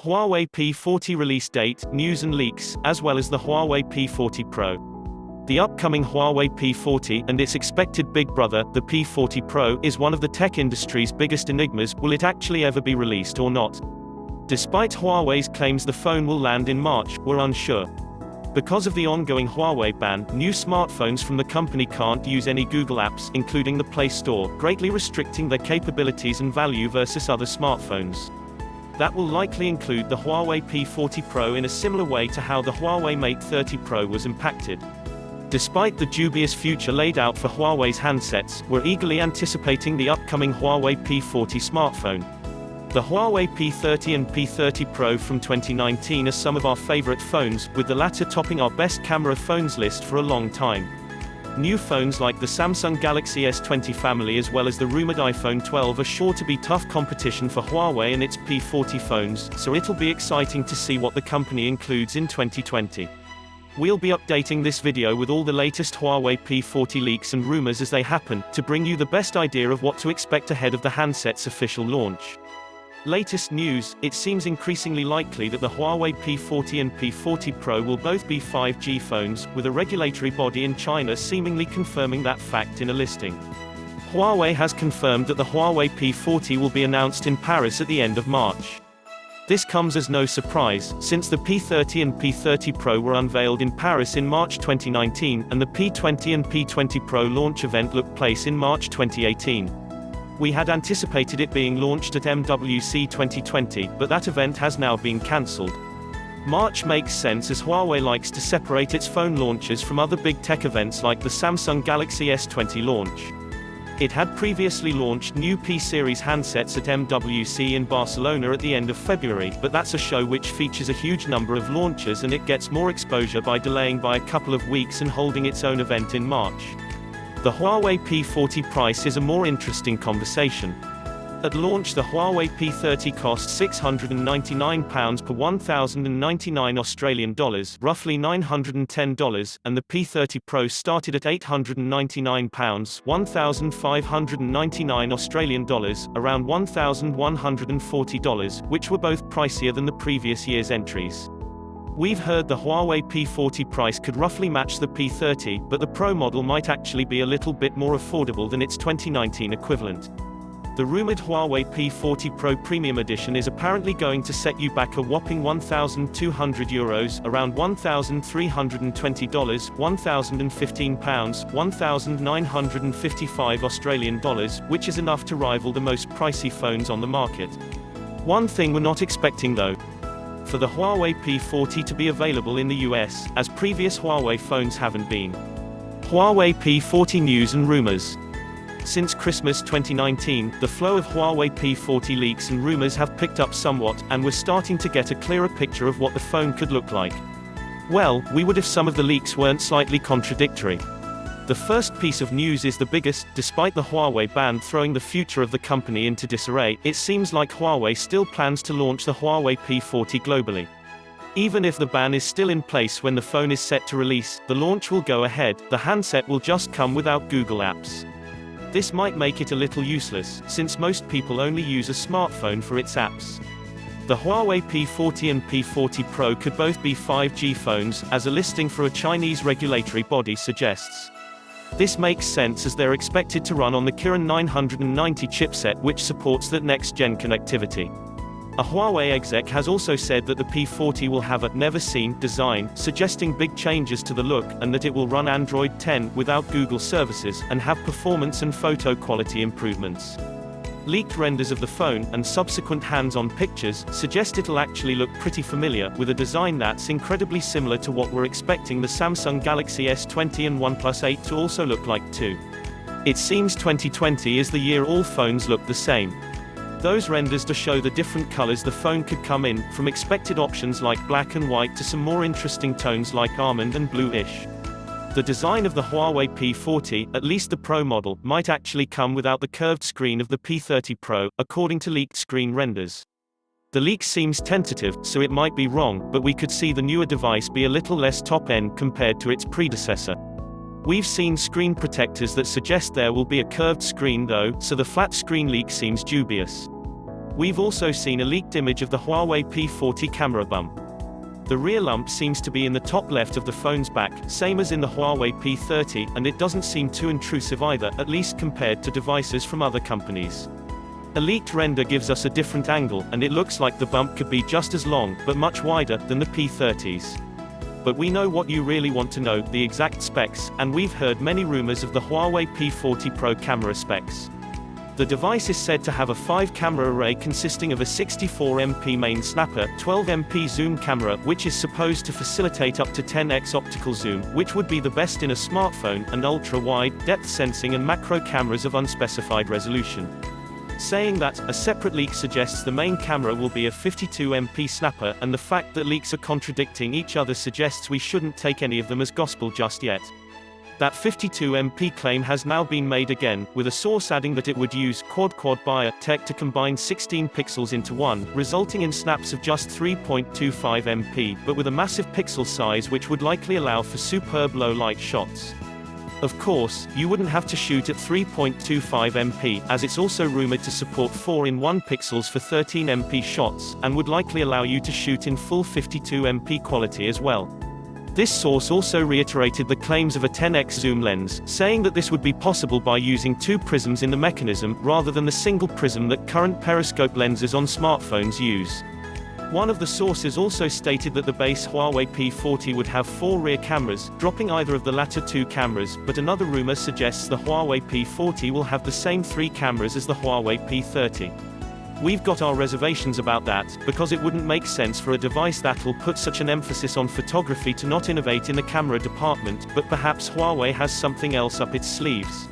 Huawei P40 release date, news and leaks, as well as the Huawei P40 Pro. The upcoming Huawei P40 and its expected big brother, the P40 Pro, is one of the tech industry's biggest enigmas. Will it actually ever be released or not? Despite Huawei's claims the phone will land in March, we're unsure. Because of the ongoing Huawei ban, new smartphones from the company can't use any Google apps, including the Play Store, greatly restricting their capabilities and value versus other smartphones. That will likely include the Huawei P40 Pro in a similar way to how the Huawei Mate 30 Pro was impacted. Despite the dubious future laid out for Huawei's handsets, we're eagerly anticipating the upcoming Huawei P40 smartphone. The Huawei P30 and P30 Pro from 2019 are some of our favorite phones, with the latter topping our best camera phones list for a long time. New phones like the Samsung Galaxy S20 family as well as the rumored iPhone 12 are sure to be tough competition for Huawei and its P40 phones, so it'll be exciting to see what the company includes in 2020. We'll be updating this video with all the latest Huawei P40 leaks and rumors as they happen, to bring you the best idea of what to expect ahead of the handset's official launch. Latest news: it seems increasingly likely that the Huawei P40 and P40 Pro will both be 5G phones, with a regulatory body in China seemingly confirming that fact in a listing. Huawei has confirmed that the Huawei P40 will be announced in Paris at the end of March. This comes as no surprise, since the P30 and P30 Pro were unveiled in Paris in March 2019, and the P20 and P20 Pro launch event took place in March 2018. We had anticipated it being launched at MWC 2020, but that event has now been cancelled. March makes sense as Huawei likes to separate its phone launches from other big tech events like the Samsung Galaxy S20 launch. It had previously launched new P-series handsets at MWC in Barcelona at the end of February, but that's a show which features a huge number of launches and it gets more exposure by delaying by a couple of weeks and holding its own event in March. The Huawei P40 price is a more interesting conversation. At launch the Huawei P30 cost £699 per 1,099 Australian dollars, roughly $910, and the P30 Pro started at £899, 1,599 Australian dollars, around $1,140, which were both pricier than the previous year's entries. We've heard the Huawei P40 price could roughly match the P30, but the Pro model might actually be a little bit more affordable than its 2019 equivalent. The rumored Huawei P40 Pro Premium Edition is apparently going to set you back a whopping €1,200, around $1,320, £1,015, 1,955 Australian dollars, which is enough to rival the most pricey phones on the market. One thing we're not expecting though: for the Huawei P40 to be available in the US, as previous Huawei phones haven't been. Huawei P40 news and rumors. Since Christmas 2019, the flow of Huawei P40 leaks and rumors have picked up somewhat, and we're starting to get a clearer picture of what the phone could look like. Well, we would if some of the leaks weren't slightly contradictory. The first piece of news is the biggest. Despite the Huawei ban throwing the future of the company into disarray, it seems like Huawei still plans to launch the Huawei P40 globally. Even if the ban is still in place when the phone is set to release, the launch will go ahead. The handset will just come without Google apps. This might make it a little useless, since most people only use a smartphone for its apps. The Huawei P40 and P40 Pro could both be 5G phones, as a listing for a Chinese regulatory body suggests. This makes sense as they're expected to run on the Kirin 990 chipset, which supports that next-gen connectivity. A Huawei exec has also said that the P40 will have a never-seen design, suggesting big changes to the look, and that it will run Android 10 without Google services, and have performance and photo quality improvements. Leaked renders of the phone, and subsequent hands-on pictures, suggest it'll actually look pretty familiar, with a design that's incredibly similar to what we're expecting the Samsung Galaxy S20 and OnePlus 8 to also look like too. It seems 2020 is the year all phones look the same. Those renders to show the different colors the phone could come in, from expected options like black and white to some more interesting tones like almond and blue-ish. The design of the Huawei P40, at least the Pro model, might actually come without the curved screen of the P30 Pro, according to leaked screen renders. The leak seems tentative, so it might be wrong, but we could see the newer device be a little less top-end compared to its predecessor. We've seen screen protectors that suggest there will be a curved screen though, so the flat screen leak seems dubious. We've also seen a leaked image of the Huawei P40 camera bump. The rear lump seems to be in the top left of the phone's back, same as in the Huawei P30, and it doesn't seem too intrusive either, at least compared to devices from other companies. A leaked render gives us a different angle, and it looks like the bump could be just as long, but much wider, than the P30's. But we know what you really want to know, the exact specs, and we've heard many rumors of the Huawei P40 Pro camera specs. The device is said to have a 5-camera array consisting of a 64MP main snapper, 12MP zoom camera, which is supposed to facilitate up to 10x optical zoom, which would be the best in a smartphone, and ultra-wide, depth sensing and macro cameras of unspecified resolution. Saying that, a separate leak suggests the main camera will be a 52MP snapper, and the fact that leaks are contradicting each other suggests we shouldn't take any of them as gospel just yet. That 52MP claim has now been made again, with a source adding that it would use quad bias tech to combine 16 pixels into one, resulting in snaps of just 3.25MP, but with a massive pixel size which would likely allow for superb low-light shots. Of course, you wouldn't have to shoot at 3.25MP, as it's also rumored to support 4-in-1 pixels for 13MP shots, and would likely allow you to shoot in full 52MP quality as well. This source also reiterated the claims of a 10x zoom lens, saying that this would be possible by using 2 prisms in the mechanism, rather than the single prism that current periscope lenses on smartphones use. One of the sources also stated that the base Huawei P40 would have 4 rear cameras, dropping either of the latter 2 cameras, but another rumor suggests the Huawei P40 will have the same 3 cameras as the Huawei P30. We've got our reservations about that, because it wouldn't make sense for a device that'll put such an emphasis on photography to not innovate in the camera department, but perhaps Huawei has something else up its sleeves.